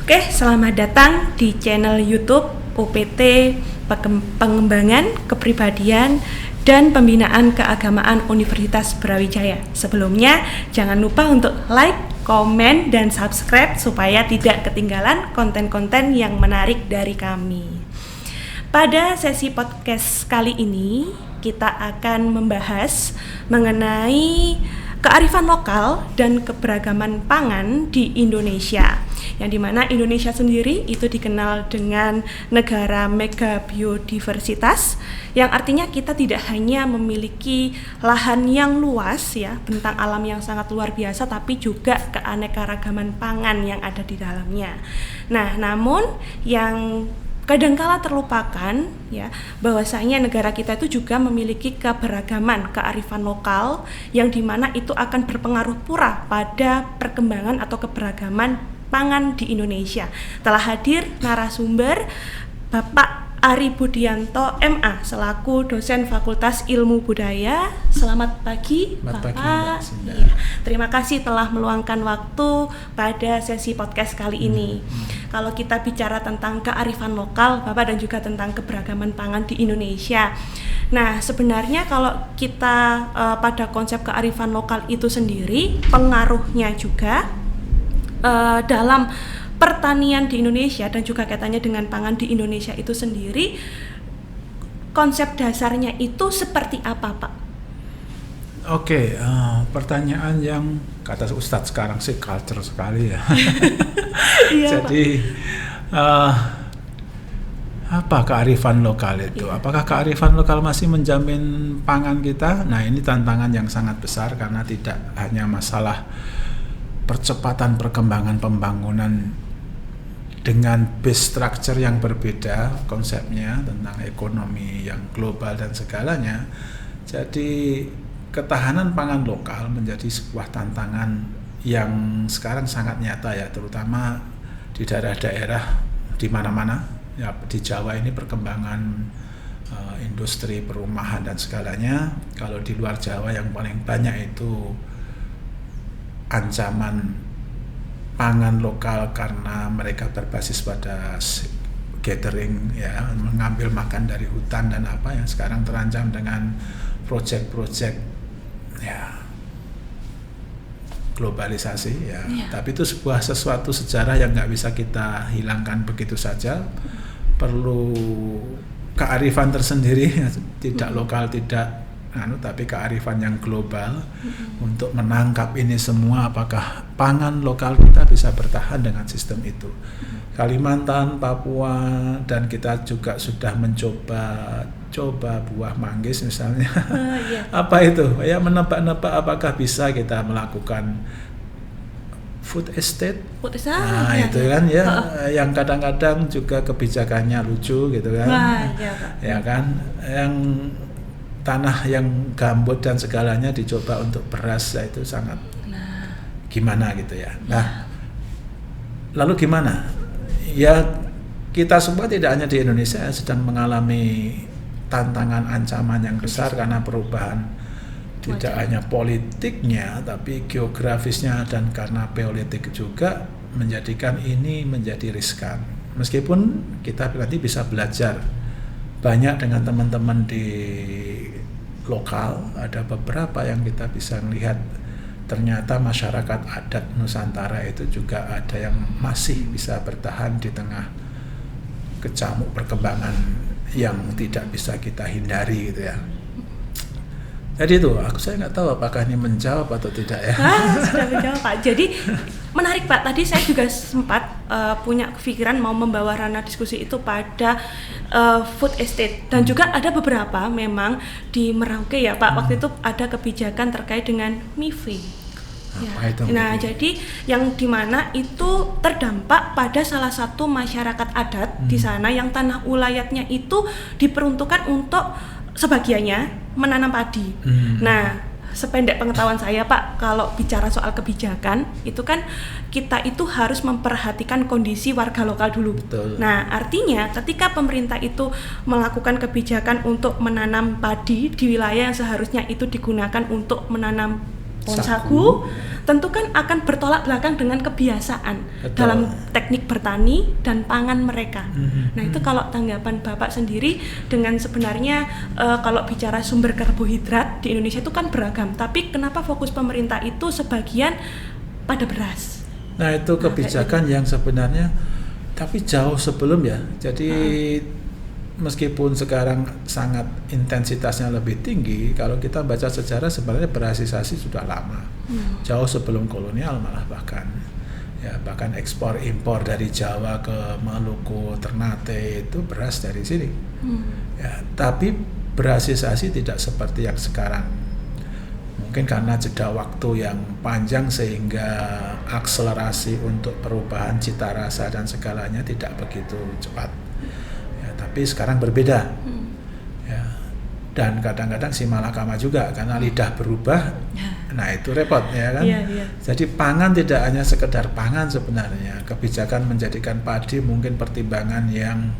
Oke, selamat datang di channel YouTube UPT Pengembangan Kepribadian dan Pembinaan Keagamaan Universitas Brawijaya. Sebelumnya, jangan lupa untuk like, komen, dan subscribe supaya tidak ketinggalan konten-konten yang menarik dari kami. Pada sesi podcast kali ini, kita akan membahas mengenai kearifan lokal dan keberagaman pangan di Indonesia. Yang dimana Indonesia sendiri itu dikenal dengan negara mega biodiversitas, yang artinya kita tidak hanya memiliki lahan yang luas ya, bentang alam yang sangat luar biasa, tapi juga keanekaragaman pangan yang ada di dalamnya. Nah, namun yang kadangkala terlupakan ya, bahwasanya negara kita itu juga memiliki keberagaman kearifan lokal yang dimana itu akan berpengaruh pula pada perkembangan atau keberagaman pangan di Indonesia. Telah hadir narasumber Bapak Ari Budianto MA selaku dosen Fakultas Ilmu Budaya. Selamat pagi, Bapak. Ya, terima kasih telah meluangkan waktu pada sesi podcast kali ini. Kalau kita bicara tentang kearifan lokal, Bapak, dan juga tentang keberagaman pangan di Indonesia. Nah, sebenarnya kalau kita pada konsep kearifan lokal itu sendiri, pengaruhnya juga dalam pertanian di Indonesia dan juga kaitannya dengan pangan di Indonesia itu sendiri, konsep dasarnya itu seperti apa, Pak? Oke, pertanyaan yang kata Ustadz sekarang sih culture sekali ya. Iya, jadi apa kearifan lokal itu? Iya. Apakah kearifan lokal masih menjamin pangan kita? Nah, ini tantangan yang sangat besar karena tidak hanya masalah percepatan perkembangan pembangunan dengan base structure yang berbeda konsepnya tentang ekonomi yang global dan segalanya. Jadi ketahanan pangan lokal menjadi sebuah tantangan yang sekarang sangat nyata ya, terutama di daerah-daerah di mana-mana ya. Di Jawa ini perkembangan industri perumahan dan segalanya. Kalau di luar Jawa yang paling banyak itu ancaman pangan lokal karena mereka berbasis pada gathering ya, mengambil makan dari hutan dan apa yang sekarang terancam dengan proyek-proyek ya globalisasi ya. Tapi itu sesuatu sejarah yang nggak bisa kita hilangkan begitu saja. Perlu kearifan tersendiri, tidak lokal, tidak tapi kearifan yang global untuk menangkap ini semua. Apakah pangan lokal kita bisa bertahan dengan sistem itu? Kalimantan, Papua, dan kita juga sudah coba buah manggis misalnya. Apa itu? Ya, menebak-nebak apakah bisa kita melakukan food estate. Nah, itu kan ya, yang kadang-kadang juga kebijakannya lucu gitu kan. Ya kan, yang tanah yang gambut dan segalanya dicoba untuk beras, ya itu sangat gimana gitu ya. Nah, lalu gimana? Ya, kita semua tidak hanya di Indonesia sedang mengalami tantangan ancaman yang besar karena perubahan tidak hanya politiknya tapi geografisnya, dan karena politik juga menjadikan ini menjadi riskan. Meskipun kita nanti bisa belajar banyak dengan teman-teman di lokal, ada beberapa yang kita bisa melihat ternyata masyarakat adat Nusantara itu juga ada yang masih bisa bertahan di tengah kecamuk perkembangan yang tidak bisa kita hindari gitu ya. Jadi itu, saya nggak tahu apakah ini menjawab atau tidak ya. Sudah menjawab, Pak. Jadi menarik, Pak. Tadi saya juga sempat punya pikiran mau membawa ranah diskusi itu pada food estate, dan juga ada beberapa memang di Merauke ya, Pak. Waktu itu ada kebijakan terkait dengan MIFI. Ya. Nah, jadi yang dimana itu terdampak pada salah satu masyarakat adat di sana yang tanah ulayatnya itu diperuntukkan untuk sebagiannya menanam padi. Nah, sependek pengetahuan saya, Pak, kalau bicara soal kebijakan itu kan kita itu harus memperhatikan kondisi warga lokal dulu. Betul. Nah, artinya ketika pemerintah itu melakukan kebijakan untuk menanam padi di wilayah yang seharusnya itu digunakan untuk menanam pohon sagu tentu kan akan bertolak belakang dengan kebiasaan dalam teknik bertani dan pangan mereka. Nah itu kalau tanggapan Bapak sendiri dengan sebenarnya kalau bicara sumber karbohidrat di Indonesia itu kan beragam, tapi kenapa fokus pemerintah itu sebagian pada beras? Nah itu kebijakan yang sebenarnya tapi jauh sebelum ya. Jadi meskipun sekarang sangat intensitasnya lebih tinggi, kalau kita baca sejarah sebenarnya berasisasi sudah lama, jauh sebelum kolonial malah bahkan ekspor impor dari Jawa ke Maluku, Ternate itu beras dari sini. Ya, tapi berasisasi tidak seperti yang sekarang. Mungkin karena jeda waktu yang panjang sehingga akselerasi untuk perubahan cita rasa dan segalanya tidak begitu cepat. Tapi sekarang berbeda, ya. Dan kadang-kadang si malakama juga karena lidah berubah, nah itu repot ya kan. Jadi pangan tidak hanya sekedar pangan sebenarnya, kebijakan menjadikan padi mungkin pertimbangan yang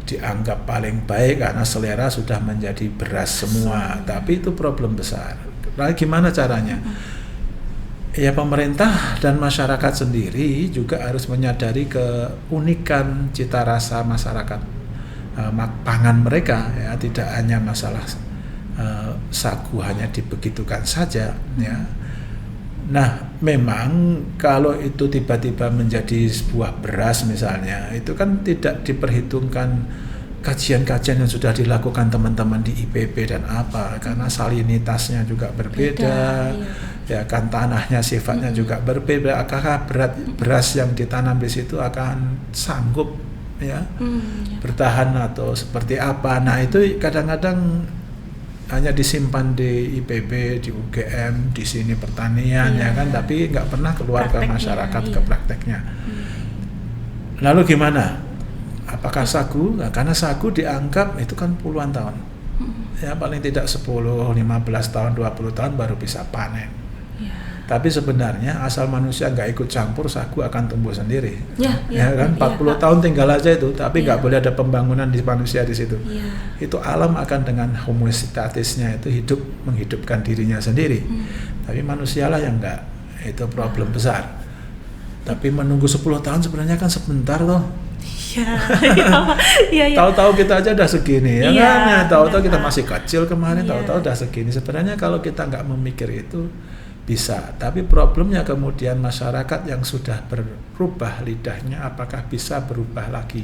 dianggap paling baik karena selera sudah menjadi beras semua, tapi itu problem besar. Lalu gimana caranya? Ya pemerintah dan masyarakat sendiri juga harus menyadari keunikan cita rasa masyarakat pangan mereka, ya tidak hanya masalah sagu hanya dibegitukan saja, ya. Nah memang kalau itu tiba-tiba menjadi sebuah beras misalnya, itu kan tidak diperhitungkan kajian-kajian yang sudah dilakukan teman-teman di IPB dan apa, karena salinitasnya juga berbeda, ya kan tanahnya sifatnya juga berbeda. Apakah beras yang ditanam di situ akan sanggup ya bertahan atau seperti apa? Nah itu kadang-kadang hanya disimpan di IPB, di UGM, di sini pertanian ya kan, tapi nggak pernah keluar ke masyarakat, ke prakteknya. Lalu gimana? Apakah sagu? Nah, karena sagu dianggap itu kan puluhan tahun, ya paling tidak 10, 15 tahun, 20 tahun baru bisa panen. Tapi sebenarnya asal manusia nggak ikut campur, sagu akan tumbuh sendiri. Ya kan 40 tahun tinggal aja itu, tapi nggak boleh ada pembangunan di manusia di situ. Itu alam akan dengan homeostatisnya itu menghidupkan dirinya sendiri. Tapi manusialah yang nggak, itu problem besar. Tapi menunggu 10 tahun sebenarnya kan sebentar loh. Tahu-tahu kita aja udah segini ya kan. Tahu-tahu kita masih kecil kemarin, tahu-tahu udah segini. Sebenarnya kalau kita nggak memikir itu bisa, tapi problemnya kemudian masyarakat yang sudah berubah lidahnya apakah bisa berubah lagi.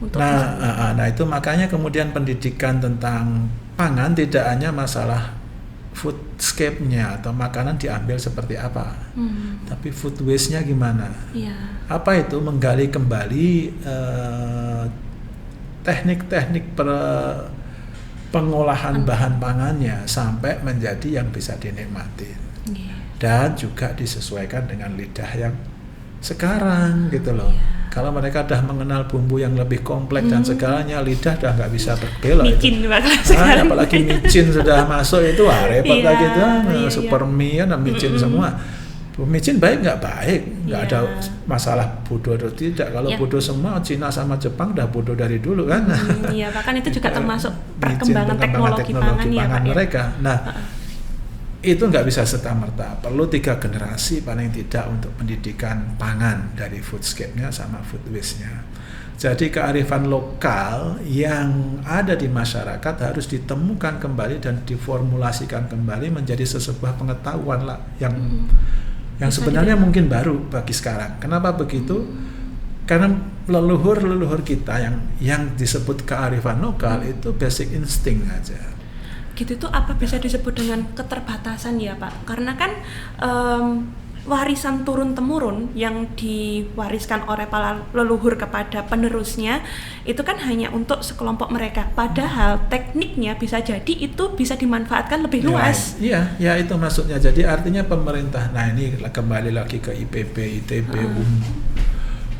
Nah itu makanya kemudian pendidikan tentang pangan tidak hanya masalah foodscape-nya atau makanan diambil seperti apa, tapi food waste-nya gimana. Apa itu? Menggali kembali teknik-teknik pengolahan bahan pangannya sampai menjadi yang bisa dinikmati. Dan juga disesuaikan dengan lidah yang sekarang gitu loh. Kalau mereka udah mengenal bumbu yang lebih kompleks dan segalanya, lidah udah nggak bisa berbelok. Micin apalagi micin sudah masuk itu repot lagi tuh. Super mie kan micin semua. Micin baik nggak baik, nggak ada masalah bodoh atau tidak. Kalau bodoh semua, Cina sama Jepang udah bodoh dari dulu kan. Bahkan itu juga termasuk perkembangan teknologi pangan mereka. Nah itu nggak bisa serta-merta, perlu 3 generasi paling tidak untuk pendidikan pangan dari foodscape-nya sama food waste-nya. Jadi kearifan lokal yang ada di masyarakat harus ditemukan kembali dan diformulasikan kembali menjadi sebuah pengetahuan lah yang sebenarnya mungkin baru bagi sekarang. Kenapa begitu? Karena leluhur kita yang disebut kearifan lokal itu basic instinct aja. Gitu tuh apa bisa disebut dengan keterbatasan ya Pak? Karena kan warisan turun-temurun yang diwariskan oleh para leluhur kepada penerusnya itu kan hanya untuk sekelompok mereka. Padahal tekniknya bisa jadi itu bisa dimanfaatkan lebih luas. Iya itu maksudnya. Jadi artinya pemerintah, nah ini kembali lagi ke IPB, ITB,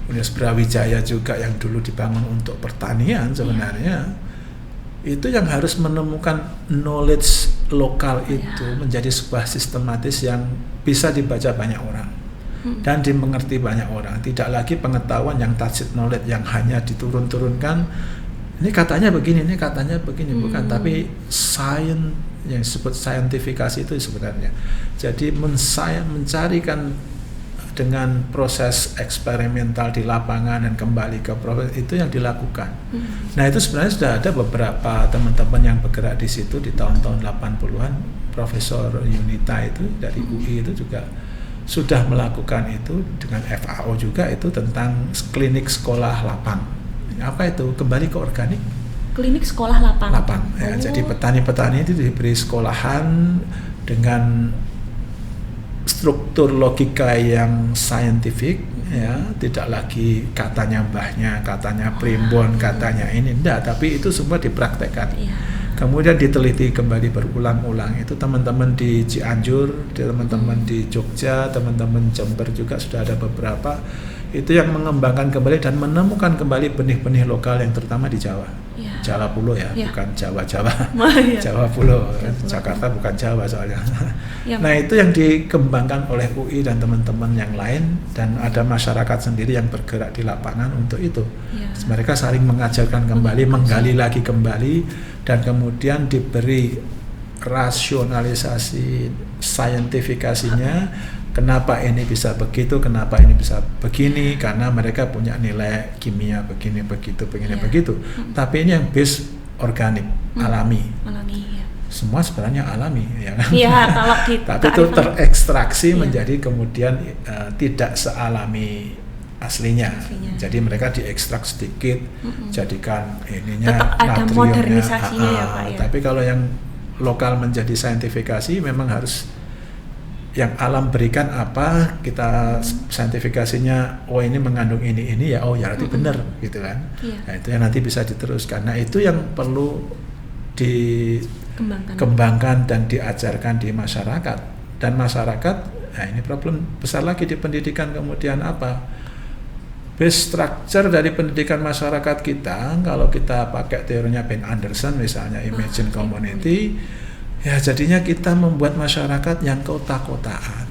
Universitas Brawijaya juga yang dulu dibangun untuk pertanian sebenarnya. Itu yang harus menemukan knowledge lokal itu menjadi sebuah sistematis yang bisa dibaca banyak orang dan dimengerti banyak orang. Tidak lagi pengetahuan yang tacit knowledge yang hanya diturun-turunkan. Ini katanya begini, bukan. Tapi yang disebut saintifikasi itu sebenarnya. Jadi mencarikan dengan proses eksperimental di lapangan dan kembali ke proses itu yang dilakukan. Nah itu sebenarnya sudah ada beberapa teman-teman yang bergerak di situ di tahun-tahun 80-an. Profesor Yunita itu dari UI itu juga sudah melakukan itu dengan FAO juga itu tentang klinik sekolah lapang. Apa itu? Kembali ke organik. Klinik sekolah lapang. Ya, jadi petani-petani itu diberi sekolahan dengan struktur logika yang saintifik, ya, tidak lagi katanya mbahnya, katanya primbon, katanya ini, enggak, tapi itu semua dipraktekkan. Kemudian diteliti kembali berulang-ulang. Itu teman-teman di Cianjur, teman-teman di Jogja, teman-teman Jember juga sudah ada beberapa. Itu yang mengembangkan kembali dan menemukan kembali benih-benih lokal yang terutama di Jawa. Jawa Pulau ya, bukan Jawa-Jawa. Jawa Pulau. Jakarta bukan Jawa soalnya. Nah, itu yang dikembangkan oleh UI dan teman-teman yang lain, dan ada masyarakat sendiri yang bergerak di lapangan untuk itu. Mereka saling mengajarkan kembali, menggali lagi kembali, dan kemudian diberi rasionalisasi saintifikasinya. Kenapa ini bisa begitu, kenapa ini bisa begini, karena mereka punya nilai kimia begini, begitu, begitu. Tapi ini yang base organik, alami. Semua sebenarnya alami, ya kan? Kalau tapi itu terekstraksi menjadi kemudian tidak sealami aslinya. Jadi mereka diekstrak sedikit, jadikan ininya tetap ada natriumnya, modernisasinya ya Pak ya. Tapi kalau yang lokal menjadi saintifikasi memang harus yang alam berikan apa, kita saintifikasinya, oh ini mengandung ini ya, oh ya berarti benar gitu kan. Nah itu yang nanti bisa diteruskan. Nah itu yang perlu dikembangkan dan diajarkan di masyarakat. Dan masyarakat, nah ini problem besar lagi di pendidikan. Kemudian apa? Base structure dari pendidikan masyarakat kita, kalau kita pakai teorinya Ben Anderson misalnya, Imagine Community, ya jadinya kita membuat masyarakat yang kota-kotaan.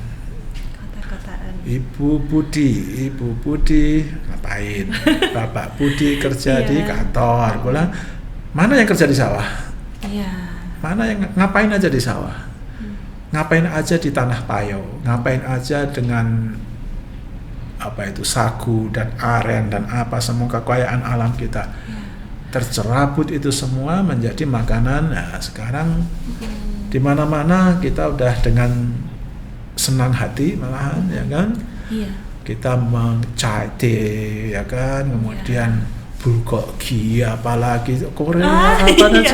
Ibu Budi ngapain? Bapak Budi kerja di kantor. Pulang, mana yang kerja di sawah? Mana yang ngapain aja di sawah? Ngapain aja di tanah payo? Ngapain aja dengan apa itu sagu dan aren dan apa semua kekayaan alam kita? Tercerabut itu semua menjadi makanan. Nah sekarang di mana-mana kita udah dengan senang hati malahan, ya kan? Kita mencari, ya kan? Kemudian bulgogi, apalagi Korea,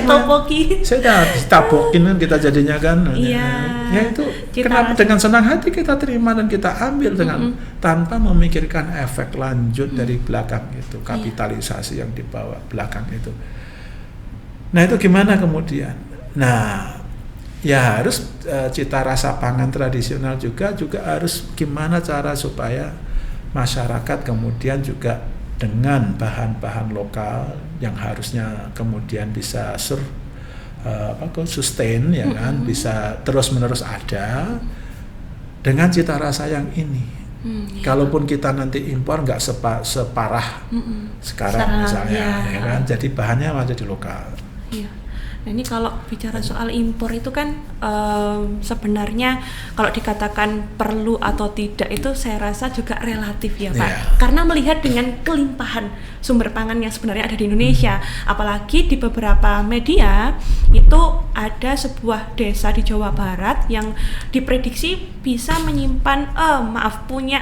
topoki. Saya dah ditabokin kan kita jadinya kan. Ya itu kenapa dengan senang hati kita terima dan kita ambil dengan tanpa memikirkan efek lanjut dari belakang itu, kapitalisasi yang dibawa belakang itu. Nah itu gimana kemudian? Nah ya harus cita rasa pangan tradisional juga harus gimana cara supaya masyarakat kemudian juga dengan bahan-bahan lokal yang harusnya kemudian bisa sustain, ya kan, bisa terus-menerus ada dengan cita rasa yang ini. Kalaupun kita nanti impor nggak separah sekarang misalnya, ya kan, jadi bahannya ada di lokal. Nah ini kalau bicara soal impor itu kan sebenarnya kalau dikatakan perlu atau tidak itu saya rasa juga relatif ya Pak. Karena melihat dengan kelimpahan sumber pangan yang sebenarnya ada di Indonesia, apalagi di beberapa media itu ada sebuah desa di Jawa Barat yang diprediksi bisa menyimpan punya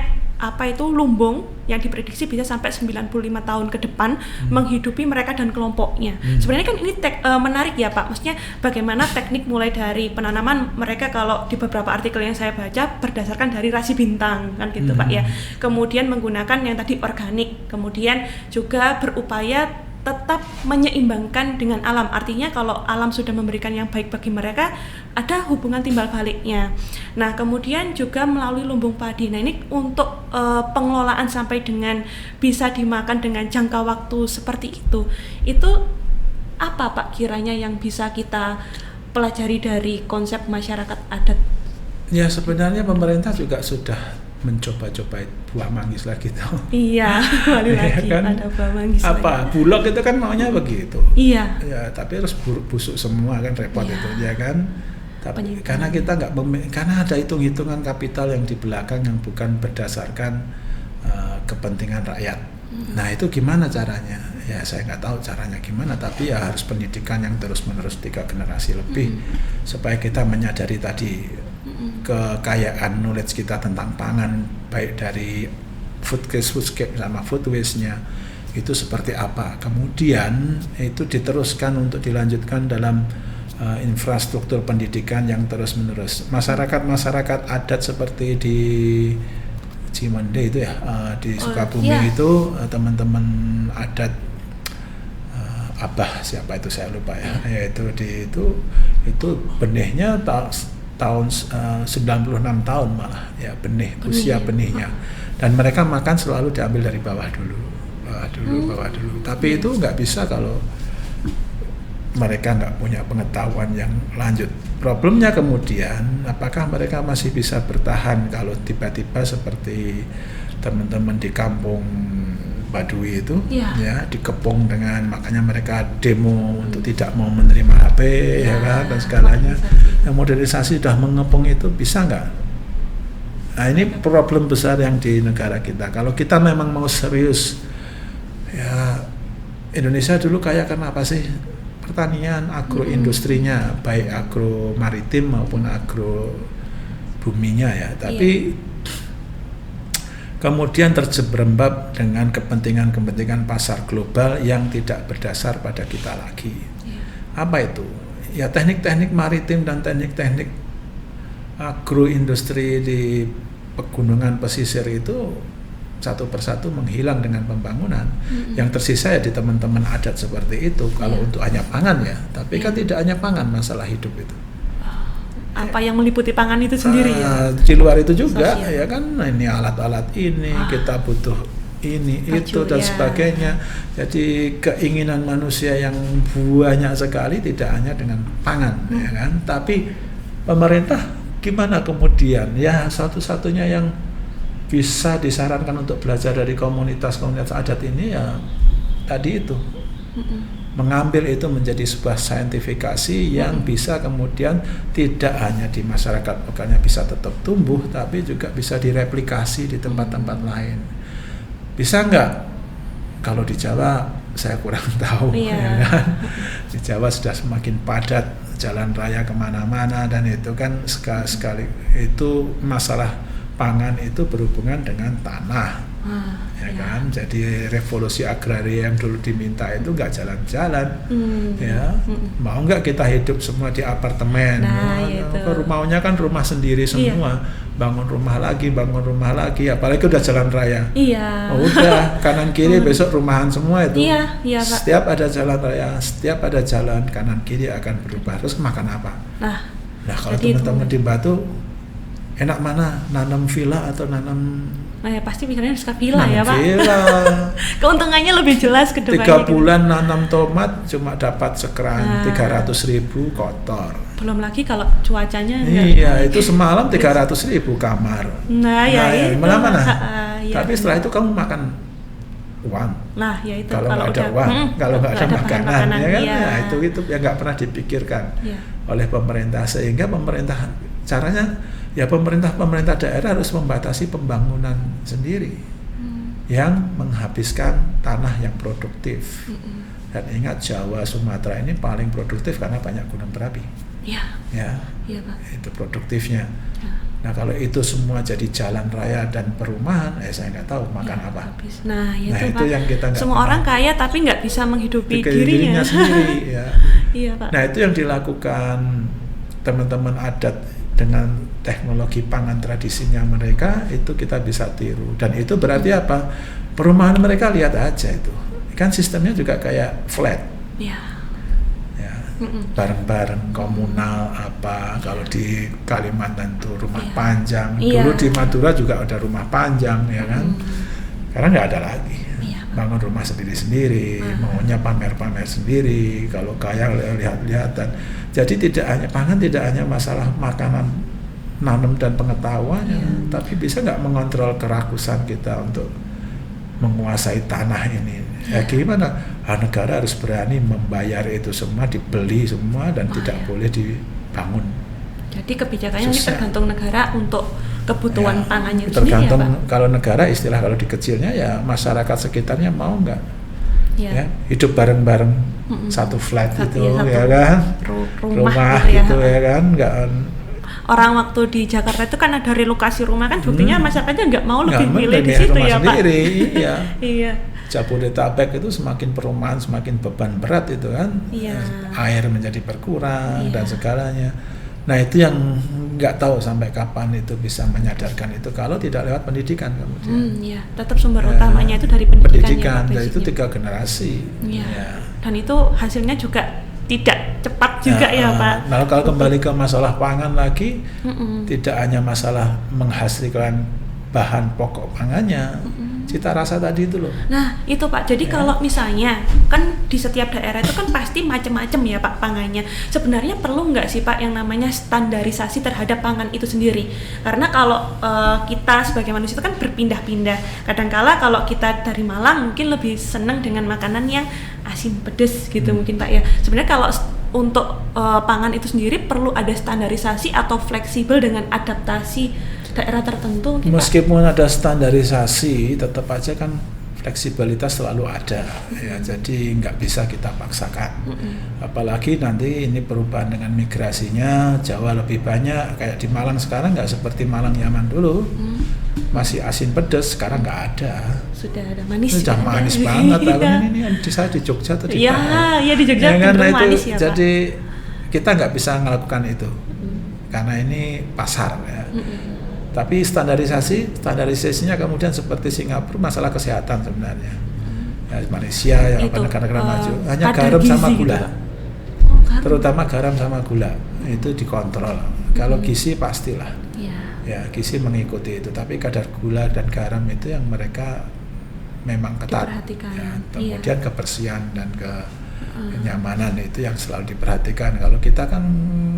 lumbung yang diprediksi bisa sampai 95 tahun ke depan menghidupi mereka dan kelompoknya. Sebenarnya kan ini menarik ya Pak, maksudnya bagaimana teknik mulai dari penanaman mereka, kalau di beberapa artikel yang saya baca berdasarkan dari rasi bintang kan gitu Pak ya. Kemudian menggunakan yang tadi organik, kemudian juga berupaya tetap menyeimbangkan dengan alam. Artinya kalau alam sudah memberikan yang baik bagi mereka, ada hubungan timbal baliknya. Nah, kemudian juga melalui lumbung padi. Nah, ini untuk pengelolaan sampai dengan bisa dimakan dengan jangka waktu seperti itu. Itu apa Pak kiranya yang bisa kita pelajari dari konsep masyarakat adat? Ya, sebenarnya pemerintah juga sudah mencoba-coba buah manggis lagi tuh. Iya, balik lagi kan? Ada buah manggis. Apa? Lagi. Bulog itu kan maunya begitu. Iya. Ya, tapi harus busuk semua kan repot itu, ya kan? Tapi karena kita karena ada hitung-hitungan kapital yang di belakang yang bukan berdasarkan kepentingan rakyat. Nah itu gimana caranya? Ya saya nggak tahu caranya gimana, tapi ya harus pendidikan yang terus-menerus 3 generasi lebih supaya kita menyadari tadi kekayaan knowledge kita tentang pangan, baik dari foodscape sama food waste-nya itu seperti apa. Kemudian itu diteruskan untuk dilanjutkan dalam infrastruktur pendidikan yang terus-menerus. Masyarakat adat seperti di Cimande itu ya, di Sukabumi itu teman-teman adat Abah siapa itu saya lupa ya, yaitu itu benihnya tahun 96 tahun malah ya usia benihnya, dan mereka makan selalu diambil dari bawah dulu. Tapi itu nggak bisa kalau mereka nggak punya pengetahuan yang lanjut. Problemnya kemudian, apakah mereka masih bisa bertahan kalau tiba-tiba seperti teman-teman di kampung Baduy itu, ya dikepung dengan, makanya mereka demo untuk tidak mau menerima HP, ya kan, dan segalanya. Yang modernisasi sudah mengepung itu bisa nggak? Nah ini problem besar yang di negara kita. Kalau kita memang mau serius, ya Indonesia dulu kaya karena apa sih? Pertanian, agroindustrinya, baik agro maritim maupun agro buminya ya. Tapi kemudian terjerembab dengan kepentingan pasar global yang tidak berdasar pada kita lagi. Apa itu? Ya teknik-teknik maritim dan teknik-teknik agroindustri di pegunungan pesisir itu satu persatu menghilang dengan pembangunan. Yang tersisa ya di teman-teman adat seperti itu kalau untuk hanya pangan ya, tapi kan tidak hanya pangan masalah hidup itu. Apa yang meliputi pangan itu sendiri ya? Di luar itu juga ya kan, ini alat-alat ini kita butuh ini itu dan sebagainya. Jadi keinginan manusia yang banyak sekali tidak hanya dengan pangan ya kan, tapi pemerintah gimana kemudian ya satu-satunya yang bisa disarankan untuk belajar dari komunitas-komunitas adat ini ya tadi itu, mengambil itu menjadi sebuah saintifikasi yang bisa kemudian tidak hanya di masyarakat lokalnya bisa tetap tumbuh, tapi juga bisa direplikasi di tempat-tempat lain. Bisa nggak? Kalau di Jawa saya kurang tahu, ya kan? Di Jawa sudah semakin padat jalan raya kemana-mana, dan itu kan sekali itu masalah pangan itu berhubungan dengan tanah, ya kan. Jadi revolusi agraria yang dulu diminta itu nggak jalan-jalan, ya. Mau nggak kita hidup semua di apartemen? Rumahnya kan rumah sendiri semua, bangun rumah lagi, apalagi udah jalan raya. Udah kanan kiri besok rumahan semua itu. Pak. Setiap ada jalan raya, setiap ada jalan kanan kiri akan berubah. Terus makan apa? Nah kalau teman-teman di Batu enak mana, nanam villa atau nanam? Ya pasti pikirannya harus ke villa ya Pak. Villa. Keuntungannya lebih jelas ke depannya. 3 bulan nanam tomat cuma dapat sekeran 300.000 kotor. Belum lagi kalau cuacanya itu semalam 300.000 kamar. Itu mana? Tapi setelah itu kamu makan uang. Itu kalau nggak ada uang, kalau nggak ada makanan, ya kan? Itu yang nggak pernah dipikirkan oleh pemerintah, sehingga pemerintah caranya ya pemerintah daerah harus membatasi pembangunan sendiri yang menghabiskan tanah yang produktif. Dan ingat Jawa, Sumatera ini paling produktif karena banyak gunung berapi. Pak. Itu produktifnya. Nah kalau itu semua jadi jalan raya dan perumahan, saya nggak tahu makan apa. Itu yang kita nggak. Semua orang kaya tapi nggak bisa menghidupi dirinya sendiri. Pak. Nah itu yang dilakukan teman-teman adat dengan teknologi pangan tradisinya mereka, itu kita bisa tiru. Dan itu berarti apa? Perumahan mereka lihat aja itu. Kan sistemnya juga kayak flat. Bareng-bareng komunal apa. Kalau di Kalimantan tuh rumah panjang. Dulu di Madura juga ada rumah panjang, ya kan? Karena nggak ada lagi. Bangun rumah sendiri-sendiri, maunya pamer-pamer sendiri. Kalau kaya lihat-lihatan. Jadi tidak hanya pangan, tidak hanya masalah makanan, nanam dan pengetahuannya, tapi bisa nggak mengontrol kerakusan kita untuk menguasai tanah ini. Gimana? Negara harus berani membayar itu semua, dibeli semua, dan tidak boleh dibangun. Jadi kebijakannya ini tergantung negara untuk kebutuhan pangannya itu tergantung sendiri ya, Pak? kalau negara istilah kalau di kecilnya ya masyarakat sekitarnya mau nggak ya hidup bareng-bareng satu flat gitu ya kan rumah gitu ya kan nggak. Orang waktu di Jakarta itu kan ada relokasi rumah kan buktinya masyarakatnya nggak mau lebih milih di situ ya Pak. Iya. Iya. Jabodetabek itu semakin perumahan semakin beban berat itu kan, air menjadi berkurang dan segalanya. Nah itu yang nggak tahu sampai kapan itu bisa menyadarkan itu kalau tidak lewat pendidikan kemudian. Tetap sumber utamanya itu dari pendidikan. Dan itu 3 generasi. Dan itu hasilnya juga tidak cepat juga ya Pak. Nah kalau kembali ke masalah pangan lagi, tidak hanya masalah menghasilkan bahan pokok pangannya, cita rasa tadi itu loh. Nah itu Pak, jadi kalau misalnya kan di setiap daerah itu kan pasti macam-macam ya Pak pangannya. Sebenarnya perlu nggak sih Pak yang namanya standarisasi terhadap pangan itu sendiri? Karena kalau kita sebagai manusia itu kan berpindah-pindah. Kadangkala kalau kita dari Malang mungkin lebih senang dengan makanan yang asin pedes gitu mungkin Pak ya. Sebenarnya kalau untuk pangan itu sendiri perlu ada standarisasi atau fleksibel dengan adaptasi daerah tertentu gitu. Meskipun ada standarisasi, tetap aja kan fleksibilitas selalu ada ya, jadi nggak bisa kita paksakan. Apalagi nanti ini perubahan dengan migrasinya Jawa lebih banyak, kayak di Malang sekarang nggak seperti Malang zaman dulu, masih asin pedas, sekarang nggak ada. Sudah ada manis. Sudah manis banget. Ini di saya di Jogja tadi. Iya di Jogja ya, kan, manis ya Pak. Jadi kita nggak bisa melakukan itu karena ini pasar ya. Tapi standarisasinya kemudian seperti Singapura masalah kesehatan sebenarnya. Ya, Malaysia yang negara-negara maju hanya garam sama gula. Terutama garam sama gula itu dikontrol. Kalau gizi pastilah. Ya, gizi mengikuti itu, tapi kadar gula dan garam itu yang mereka memang ketat. Ya, kemudian kebersihan dan kenyamanan itu yang selalu diperhatikan. Kalau kita kan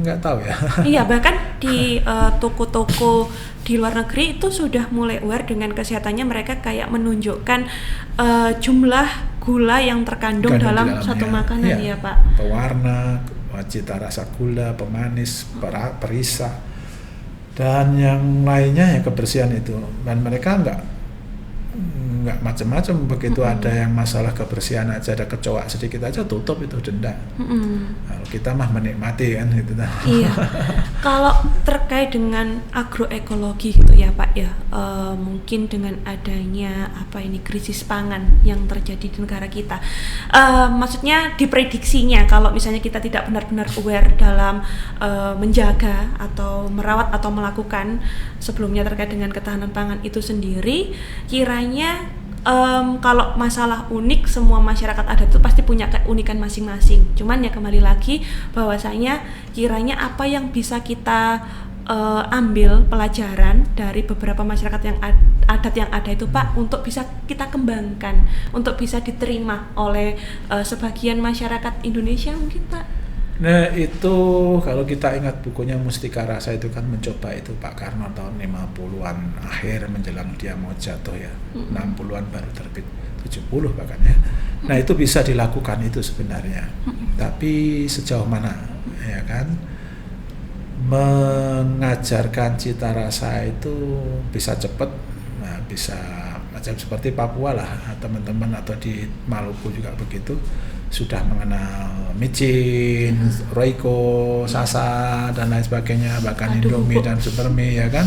nggak tahu ya. Iya, bahkan di toko-toko di luar negeri itu sudah mulai aware dengan kesehatannya, mereka kayak menunjukkan jumlah gula yang terkandung dalam satu makanan ya Pak. Pewarna, cita rasa gula, pemanis, perisa, dan yang lainnya ya kebersihan itu. Dan mereka nggak macam-macam, begitu ada yang masalah kebersihan aja ada kecoak sedikit aja tutup itu denda. Kalau kita mah menikmati kan gitu. Iya. Kalau terkait dengan agroekologi gitu ya Pak ya, mungkin dengan adanya krisis pangan yang terjadi di negara kita, maksudnya diprediksinya kalau misalnya kita tidak benar-benar aware dalam menjaga atau merawat atau melakukan sebelumnya terkait dengan ketahanan pangan itu sendiri, kiranya kalau masalah unik, semua masyarakat adat itu pasti punya keunikan masing-masing. Cuman ya kembali lagi bahwasanya kiranya apa yang bisa kita ambil pelajaran dari beberapa masyarakat yang adat yang ada itu Pak, untuk bisa kita kembangkan, untuk bisa diterima oleh sebagian masyarakat Indonesia mungkin Pak. Nah itu kalau kita ingat bukunya Mustika Rasa itu kan mencoba itu Pak Karno tahun 50-an akhir menjelang dia mau jatuh ya, 60-an baru terbit, 70 bahkan ya. Nah itu bisa dilakukan itu sebenarnya, tapi sejauh mana ya kan, mengajarkan cita rasa itu bisa cepat, nah bisa macam seperti Papua lah teman-teman, atau di Maluku juga begitu, sudah mengenal micin, roiko, sasa dan lain sebagainya, bahkan Indomie dan Supermie ya kan.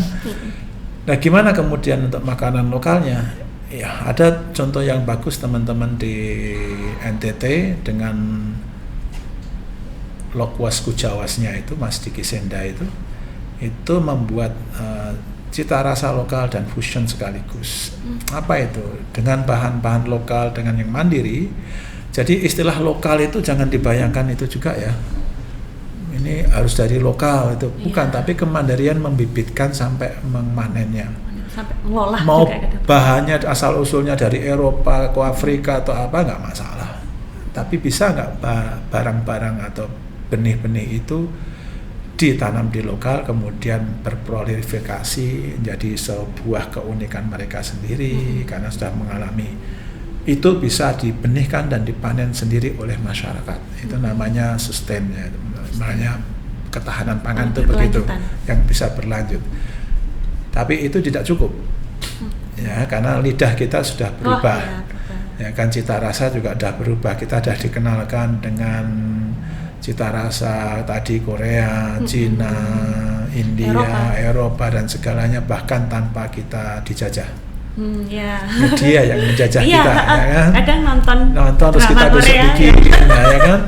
Nah gimana kemudian untuk makanan lokalnya? Ya ada contoh yang bagus teman-teman di NTT dengan Lokwas Kujawasnya itu Mas Diki Senda itu membuat cita rasa lokal dan fusion sekaligus. Apa itu? Dengan bahan-bahan lokal dengan yang mandiri. Jadi istilah lokal itu jangan dibayangkan itu juga ya, ini harus dari lokal itu bukan, tapi kemandirian membibitkan sampai memanennya, sampai ngolah mau juga bahannya asal usulnya dari Eropa ke Afrika atau apa nggak masalah, tapi bisa nggak barang-barang atau benih-benih itu ditanam di lokal kemudian berproliferasi menjadi sebuah keunikan mereka sendiri karena sudah mengalami itu, bisa dibenihkan dan dipanen sendiri oleh masyarakat. Itu namanya sustain ya, namanya ketahanan pangan itu begitu yang bisa berlanjut. Tapi itu tidak cukup, ya, karena lidah kita sudah berubah, ya kan, cita rasa juga sudah berubah. Kita sudah dikenalkan dengan cita rasa tadi Korea, Cina, India, Eropa dan segalanya, bahkan tanpa kita dijajah. Media yang menjajah kita, ya kan? Kadang nonton terus kita besok bikin, ya kan?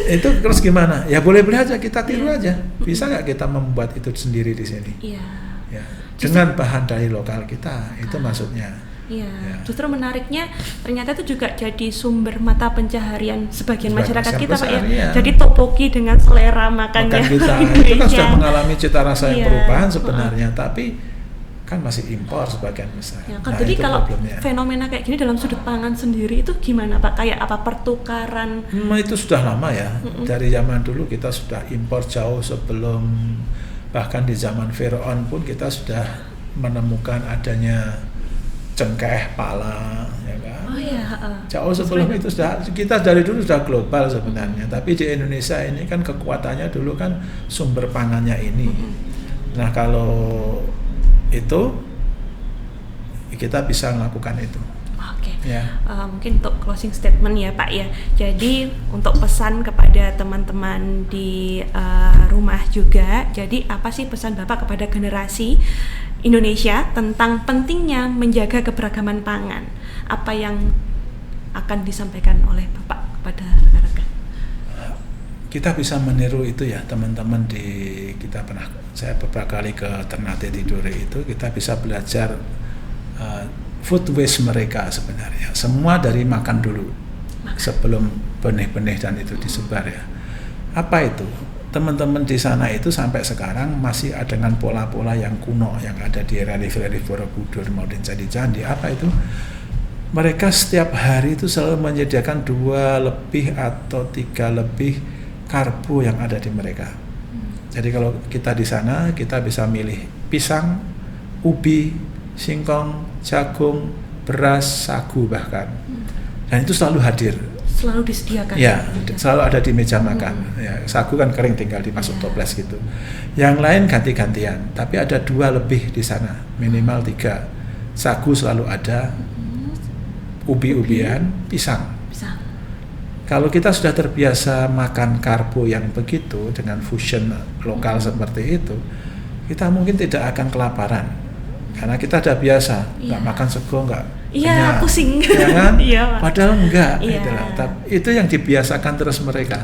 Itu terus gimana? Ya boleh-boleh aja kita tiru aja. Bisa nggak kita membuat itu sendiri di sini? Ya, dengan bahan dari lokal kita, itu maksudnya. Ya. Justru menariknya ternyata itu juga jadi sumber mata pencaharian sebagian masyarakat kita, Pak, ya. Jadi topoki dengan selera makannya kita itu kan sudah mengalami cita rasa yang perubahan sebenarnya, tapi kan masih impor sebagian besar. Ya, kan, jadi kalau problemnya. Fenomena kayak gini dalam sudut pangan sendiri itu gimana, Pak? Kayak apa pertukaran? Itu sudah lama ya. Dari zaman dulu kita sudah impor jauh sebelum, bahkan di zaman Firaun pun kita sudah menemukan adanya cengkeh, pala, ya kan? Jauh sebelum itu sudah, kita dari dulu sudah global sebenarnya. Tapi di Indonesia ini kan kekuatannya dulu kan sumber pangannya ini. Nah kalau itu kita bisa melakukan itu. Oke. Mungkin untuk closing statement ya Pak ya. Jadi untuk pesan kepada teman-teman di rumah juga. Jadi apa sih pesan Bapak kepada generasi Indonesia tentang pentingnya menjaga keberagaman pangan? Apa yang akan disampaikan oleh Bapak kepada rekan-rekan? Kita bisa meniru itu ya teman-teman saya beberapa kali ke Ternate Tidore itu, kita bisa belajar food waste mereka sebenarnya. Semua dari makan dulu sebelum benih-benih dan itu disebar ya. Apa itu? Teman-teman di sana itu sampai sekarang masih ada dengan pola-pola yang kuno yang ada di relief-relief Borobudur maupun candi-candi. Apa itu? Mereka setiap hari itu selalu menyediakan 2 lebih atau 3 lebih karbo yang ada di mereka. Jadi kalau kita di sana, kita bisa milih pisang, ubi, singkong, jagung, beras, sagu bahkan. Dan itu selalu hadir. Selalu disediakan. Ya, selalu ada di meja makan. Ya, sagu kan kering tinggal dimasuk toples gitu. Yang lain ganti-gantian, tapi ada 2 lebih di sana, minimal 3. Sagu selalu ada, ubi-ubian, pisang. Kalau kita sudah terbiasa makan karbo yang begitu dengan fusion lokal seperti itu, kita mungkin tidak akan kelaparan karena kita sudah biasa nggak makan sego nggak pusing, ya kan? Padahal enggak, itu yang dibiasakan terus mereka,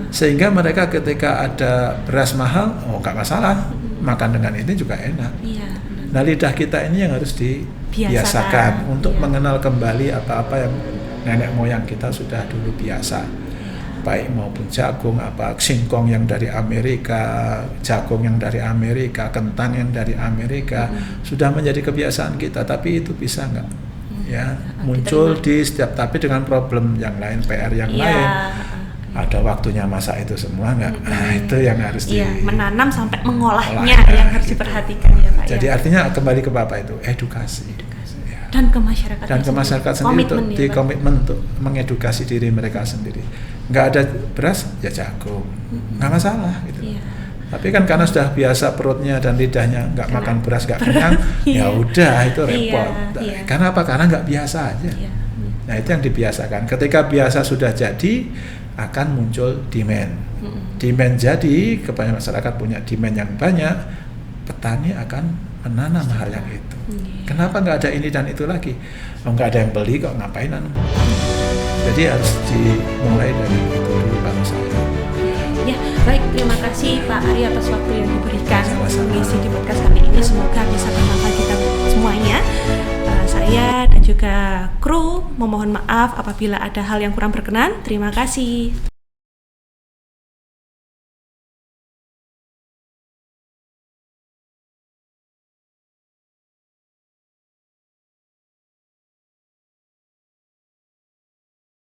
sehingga mereka ketika ada beras mahal, nggak masalah, makan dengan ini juga enak. Nah lidah kita ini yang harus dibiasakan untuk mengenal kembali apa-apa yang nenek moyang kita sudah dulu biasa, baik maupun jagung, singkong yang dari Amerika, jagung yang dari Amerika, kentang yang dari Amerika, sudah menjadi kebiasaan kita. Tapi itu bisa nggak muncul di setiap, tapi dengan problem yang lain, PR yang lain. Ada waktunya masak itu semua nggak? Nah itu yang harus menanam sampai mengolahnya yang harus diperhatikan ya Pak. Jadi artinya kembali ke Bapak itu edukasi. Dan ke masyarakat sendiri untuk komitmen untuk mengedukasi diri mereka sendiri. Nggak ada beras ya jagung, nggak masalah gitu. Tapi kan karena sudah biasa perutnya dan lidahnya nggak makan beras, nggak kenyang, ya udah itu repot. Karena apa? Karena nggak biasa aja. Nah itu yang dibiasakan. Ketika biasa sudah jadi, akan muncul demand. Demand jadi, kebanyakan masyarakat punya demand yang banyak, petani akan menanam hal yang itu. Kenapa nggak ada ini dan itu lagi? Nggak ada yang beli kok, ngapain nanam? Jadi harus dimulai dari itu dulu kalau saya. Ya, baik, terima kasih Pak Ari atas waktu yang diberikan mengisi di podcast kali ini. Semoga bisa bermanfaat kita semuanya. Saya dan juga kru memohon maaf apabila ada hal yang kurang berkenan. Terima kasih.